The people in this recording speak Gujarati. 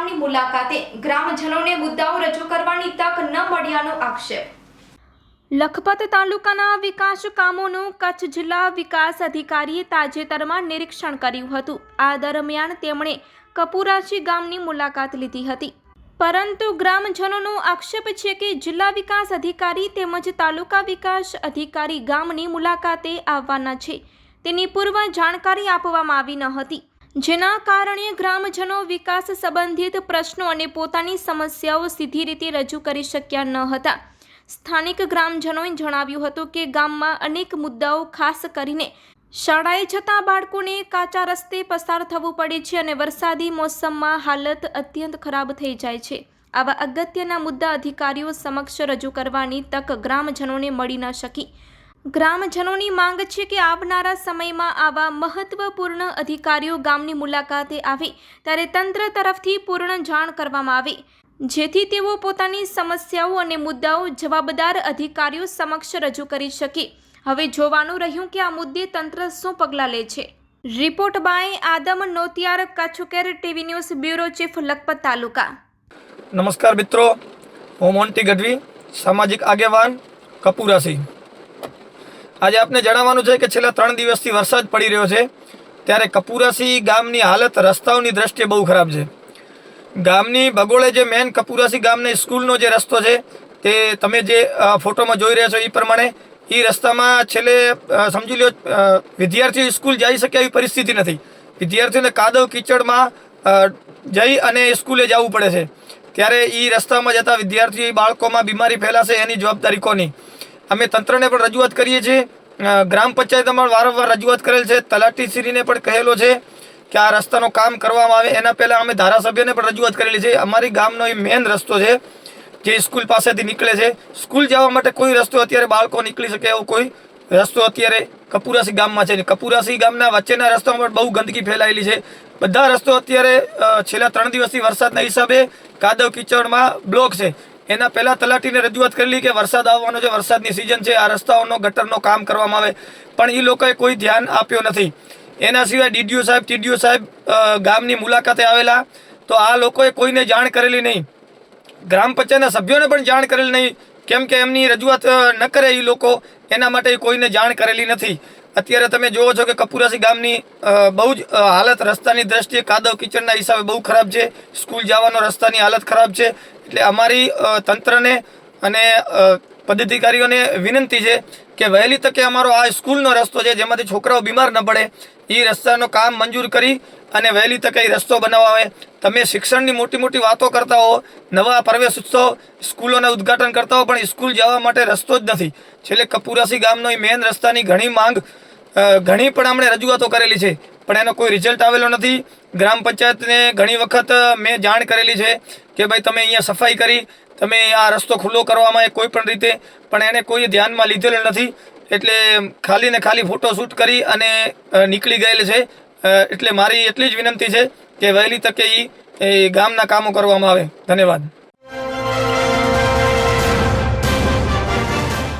ગામની મુલાકાતે ગ્રામજનોને મુદ્દાઓ રજૂ કરવાની તક ન મળ્યાનો આક્ષેપ। લખપત તાલુકાના વિકાસ કામોનું કચ્છ જિલ્લા વિકાસ અધિકારીએ તાજેતરમાં નિરીક્ષણ કર્યું હતું। આ દરમિયાન તેમણે કપુરાશી ગામની મુલાકાત લીધી હતી, પરંતુ ગ્રામજનોનો આક્ષેપ છે કે જિલ્લા વિકાસ અધિકારી તેમજ તાલુકા વિકાસ અધિકારી ગામની મુલાકાતે આવવાના છે તેની પૂર્વ જાણકારી આપવામાં આવી ન હતી, જેના કારણે ગ્રામજનો વિકાસ સંબંધિત પ્રશ્નો અને પોતાની સમસ્યાઓ સીધી રીતે રજૂ કરી શક્યા ન હતા। સ્થાનિક ગ્રામજનોએ જણાવ્યું હતું કે ગામમાં અનેક મુદ્દાઓ, ખાસ કરીને શાળાએ જતા બાળકોને કાચા રસ્તે પસાર થવું પડે છે અને વરસાદી મોસમમાં હાલત અત્યંત ખરાબ થઈ જાય છે। આવા અગત્યના મુદ્દા અધિકારીઓ સમક્ષ રજૂ કરવાની તક ગ્રામજનોને મળી ન શકી। ગ્રામજનોની માંગ છે કે આવનારા સમયમાં આવા મહત્વપૂર્ણ અધિકારીઓ ગામની મુલાકાતે આવે ત્યારે તંત્ર તરફથી પૂર્ણ જાણ કરવામાં આવે, જેથી તેઓ પોતાની સમસ્યાઓ અને મુદ્દાઓ જવાબદાર અધિકારીઓ સમક્ષ રજૂ કરી શકે। હવે જોવાનું રહ્યું કે આ મુદ્દે તંત્ર શું પગલાં લે છે। રિપોર્ટ બાય આદમ નોતિયાર, કચ્છકેર TV news, bureau chief, Lakhpat taluka. નમસ્કાર મિત્રો, હું મોન્ટી ગઢવી, સામાજિક આગેવાન, કપુરાશી। આજે આપને જણાવવાનું છે કે છેલ્લા 3 દિવસથી વરસાદ પડી રહ્યો છે, ત્યારે કપુરાશી ગામની હાલત રસ્તાઓની દ્રષ્ટિએ બહુ ખરાબ છે। ગામની બગોળે જે મેન કપુરાશી ગામની સ્કૂલનો જે રસ્તો છે તે તમે જે ફોટોમાં જોઈ રહ્યા છો એ પ્રમાણે એ રસ્તામાં છેલ્લે સમજી લો વિદ્યાર્થીઓ સ્કૂલ જઈ શકે એવી પરિસ્થિતિ નથી। વિદ્યાર્થીઓને કાદવ કીચડમાં જઈ અને સ્કૂલે જવું પડે છે, ત્યારે એ રસ્તામાં જતા વિદ્યાર્થીઓ બાળકોમાં બીમારી ફેલાશે એની જવાબદારી કોની? અમે તંત્રને પણ રજૂઆત કરીએ છીએ, ગ્રામ પંચાયતમાં વારંવાર રજૂઆત કરેલ છે, તલાટીશ્રીને પણ કહેલો છે કે આ રસ્તાનું કામ કરવામાં આવે। એના પહેલાં અમે ધારાસભ્યને પણ રજૂઆત કરેલી છે। અમારી ગામનો એ મેન રસ્તો છે જે સ્કૂલ પાસેથી નીકળે છે, સ્કૂલ જવા માટે કોઈ રસ્તો અત્યારે બાળકો નીકળી શકે એવો કોઈ રસ્તો અત્યારે કપુરાશી ગામમાં છે। કપુરાશી ગામના વચ્ચેના રસ્તામાં બહુ ગંદકી ફેલાયેલી છે। બધા રસ્તો અત્યારે છેલ્લા 3 દિવસથી વરસાદના હિસાબે કાદવ કીચડમાં બ્લોક છે। એના પહેલાં તલાટીને રજૂઆત કરેલી કે વરસાદ આવવાનો છે, વરસાદની સિઝન છે, આ રસ્તાઓનો ગટરનો કામ કરવામાં આવે, પણ એ લોકોએ કોઈ ધ્યાન આપ્યો નથી। એના સિવાય ડીડીઓ સાહેબ, ટીડીઓ સાહેબ ગામની મુલાકાતે આવેલા તો આ લોકોએ કોઈને જાણ કરેલી નહીં, ગ્રામ પંચાયતના સભ્યોને પણ જાણ કરેલી નહીં, કેમ કે એમની રજૂઆત ન કરે એ લોકો એના માટે કોઈને જાણ કરેલી નથી। અત્યારે તમે જુઓ છો કે કપુરાશી ગામની બહુ જ હાલત રસ્તાની દ્રષ્ટિએ કાદવ કિચડના હિસાબે બહુ ખરાબ છે, સ્કૂલ જવાનો રસ્તાની હાલત ખરાબ છે। એટલે અમારી તંત્રને અને પદાધિકારીઓને વિનંતી છે કે વહેલી તકે અમારો આ સ્કૂલનો રસ્તો છે જેમાંથી છોકરાઓ બીમાર ન પડે એ રસ્તાનો કામ મંજૂર કરી અને વહેલી તકે એ રસ્તો બનાવવા આવે। તમે શિક્ષણની મોટી મોટી વાતો કરતા હો, નવા પ્રવેશ ઉત્સવ, સ્કૂલોના ઉદ્ઘાટન કરતા હો, પણ સ્કૂલ જવા માટે રસ્તો જ નથી। છેલ્લે કપુરાશી ગામનો એ મેન રસ્તાની ઘણી માંગ, ઘણી પણ આપણે રજૂઆતો કરેલી છે, પણ એનો કોઈ રિઝલ્ટ આવેલો નથી। ગ્રામ પંચાયતને ઘણી વખત મેં જાણ કરેલી છે કે ભાઈ તમે અહીંયા સફાઈ કરી, તમે આ રસ્તો ખુલ્લો કરવામાં કોઈ પણ રીતે, પણ એને કોઈ ધ્યાનમાં લીધેલો નથી। એટલે ખાલી ને ખાલી ફોટોશૂટ કરી અને નીકળી ગયેલ છે। એટલે મારી એટલી જ વિનંતી છે કે વહેલી તકે એ ગામના કામો કરવામાં આવે। ધન્યવાદ।